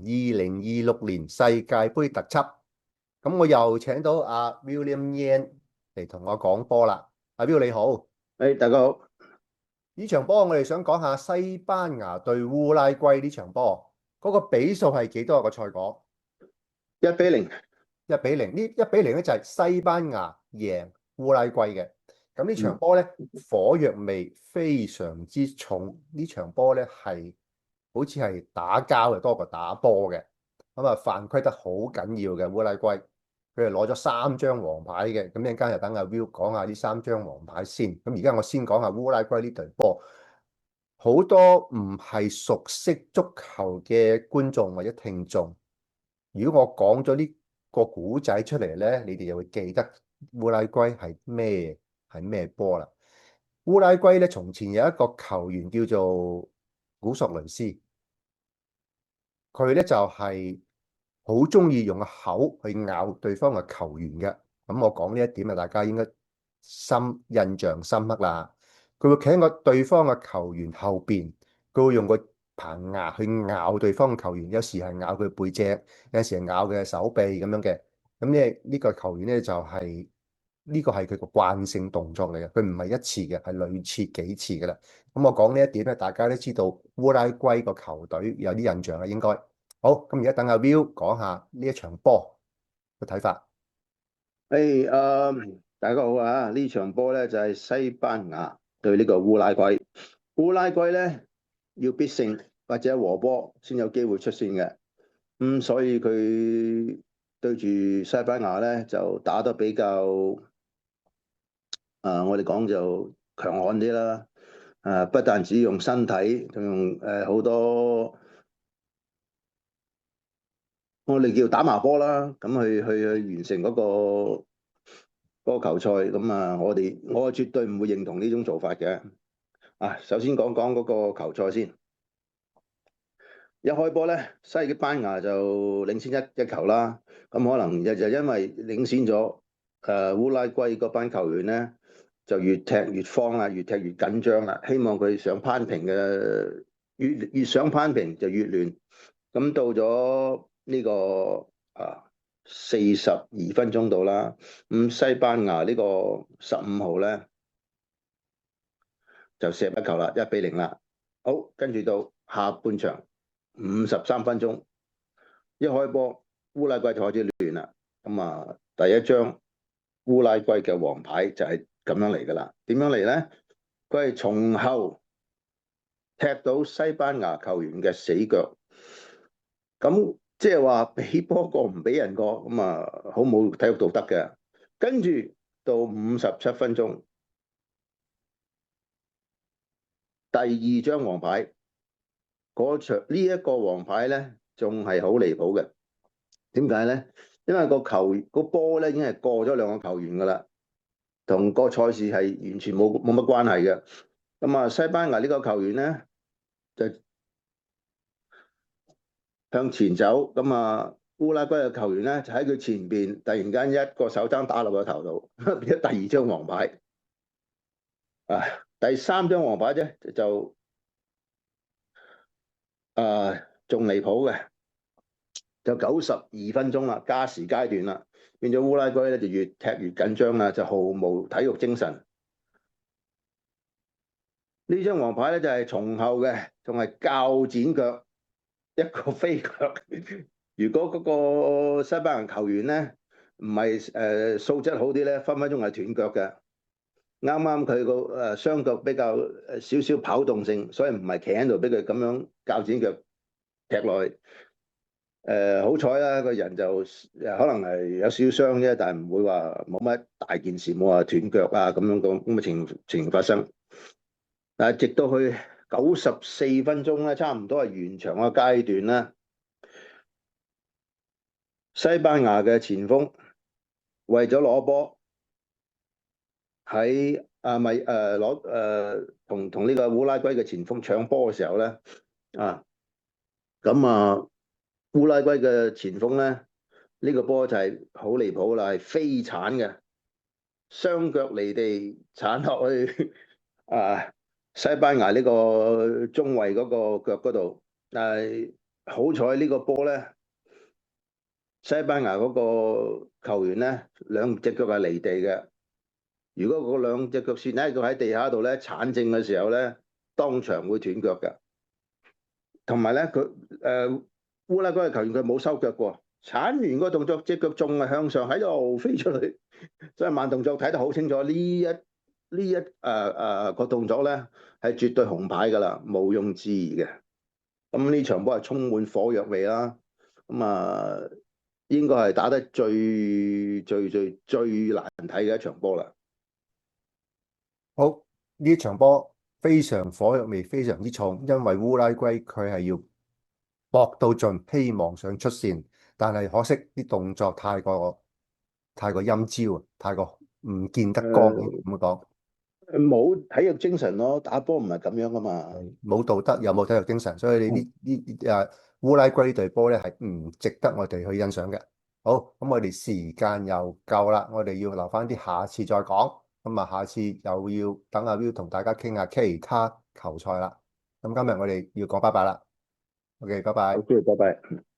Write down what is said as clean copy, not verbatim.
2026年世界盃特輯。咁我又請到阿 William Yan 嚟同我講波啦。阿 Will 你好，大家好。呢場波我哋想講下西班牙對烏拉圭呢場波，嗰個比數係幾多個賽果？1-0。1-0。呢1-0咧就係西班牙贏烏拉圭嘅。咁呢場波咧火藥味非常之重，呢場波咧係好似係打交嘅多過打波嘅。咁啊犯規得好緊要嘅烏拉圭。佢哋攞咗3張黃牌嘅，咁一陣間就等阿 Will 講下呢3張黃牌先。咁而家我先講下烏拉圭呢隊波，好多唔係熟悉足球嘅觀眾或者聽眾，如果我講咗呢個古仔出嚟咧，你哋就會記得烏拉圭係咩波啦。烏拉圭咧從前有一個球員叫做古索雷斯，佢咧就係好中意用個口去咬對方嘅球員嘅。咁我講呢一點啊，大家應該印象深刻啦。佢會企喺個對方嘅球員後邊，佢會用個棚牙去咬對方嘅球員，有時係咬佢背脊，有時係咬佢嘅手臂咁樣嘅。咁咧呢個球員咧就係呢個係佢個慣性動作嚟嘅，佢唔係一次嘅，係類似幾次噶啦。咁我講呢一點咧，大家都知道烏拉圭個球隊有啲印象啦，應該。好，咁而家等阿 Will 講下呢一場波嘅睇法。大家好啊！呢場波咧就係西班牙對呢個烏拉圭。烏拉圭咧要必勝或者和波先有機會出線嘅。所以佢對住西班牙咧就打得比較我哋講就強悍啲啦。不但只用身體，仲用好多我哋叫打麻波啦，咁去完成嗰個球賽。咁我絕對唔會認同呢種做法嘅。首先講講嗰個球賽先。一開波咧，西班牙就領先一球啦。咁可能就因為領先咗，烏拉圭嗰班球員咧就越踢越慌啦，越踢越緊張啦。希望佢想攀平嘅，越想攀平就越亂。咁到咗呢個42分鐘到啦。西班牙呢個15號咧就射一球啦，1-0啦。好，跟住到下半場53分鐘，一開波烏拉圭就開始亂啦。第一張烏拉圭嘅黃牌就係咁樣嚟噶啦。點樣嚟咧？佢係從後踢到西班牙球員嘅死腳。咁即係話俾波過唔俾人過，好冇體育道德嘅。跟住到57分鐘，第二張黃牌，嗰場呢一個黃牌咧，仲係好離譜嘅。點解咧？因為個波咧已經係過咗兩個球員噶啦，同個賽事係完全冇乜關係嘅。西班牙呢個球員咧就向前走，烏拉圭嘅球員咧就喺佢前邊，突然間一個手踭打落個頭度，變咗第二張黃牌。第三張黃牌咧就仲離譜嘅，就92分鐘啦，加時階段啦，變咗烏拉圭咧就越踢越緊張啦，就毫無體育精神。呢張黃牌咧就係從後嘅，仲係鉸剪腳，一個飛腳。如果嗰個西班牙球員咧唔係素質好啲咧，分分鐘係斷腳嘅。啱啱佢個雙腳比較少少跑動性，所以唔係企喺度俾佢咁樣鉸剪腳踢落去。好彩啦，個人就可能係有少少傷啫，但係唔會話冇乜大件事，冇話斷腳啊咁樣嘅情形發生。但係直到去94分鐘咧，差唔多係完場嘅階段啦。西班牙嘅前鋒為咗攞波喺同呢個烏拉圭嘅前鋒搶波嘅時候咧，烏拉圭嘅前鋒咧呢個波就係好離譜啦，係飛鏟嘅，雙腳離地鏟落去西班牙呢個中衛嗰個腳嗰度。但係好彩呢個波咧，西班牙嗰個球員咧兩隻腳係離地嘅。如果嗰兩隻腳跣喺度喺地下度咧，鏟正嘅時候咧，當場會斷腳㗎。同埋咧，烏拉圭嘅球員佢冇收腳喎，鏟完個動作，隻腳仲係向上喺度飛出去，所以慢動作睇得好清楚。個動作咧係絕對紅牌㗎啦，毋庸置疑嘅。咁呢場波係充滿火藥味啦。咁啊，應該係打得最難睇嘅一場波啦。好，呢場波非常火藥味，非常之重，因為烏拉圭佢係要搏到盡，希望想出線，但係可惜啲動作太過陰招啊，太過唔見得光，咁講。冇體育精神咯，打波唔係咁樣噶嘛。冇道德又冇體育精神，所以你烏拉圭呢隊波咧係唔值得我哋去欣賞嘅。好，咁我哋時間又夠啦，我哋要留翻啲下次再講。咁啊，下次又要等阿 Will 同大家傾下其他球賽啦。咁今日我哋要講拜拜啦。OK，拜拜。好，拜拜。